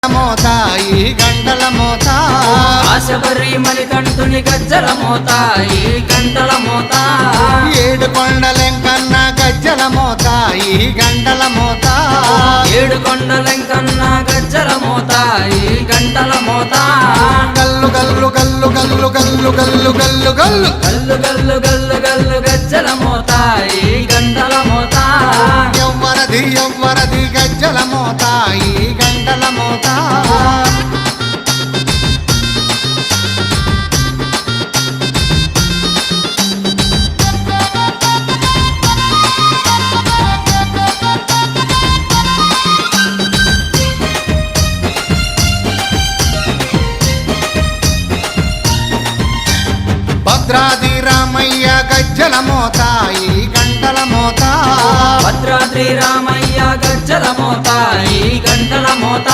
మోత ఈ గంటల మోత ఆశబరి మణికంఠుని గజ్జల మోత ఈ గంటల మోత ఏడు కొండలెంకన్న గజ్జల మోత ఈ గంటల మోత ఏడు కొండలెంకన్న గజ్జల మోత ఈ గంటల మోత గల్లు గల్లు గల్లు గల్లు గల్లు గల్లు గల్లు గల్లు గల్లు గల్లు గల్లు గల్లు గజ్జల మోత ఈ గంటల మోత ఎవ్వరది ఎవ్వరది గజ్జల మోత ఈ గంటల మోత భద్రాది రామయ్య గజ్జల మోత ఈ గంటల మోత భద్రాద్రి రామయ్య గజ్జల మోత ఈ గంటల మోత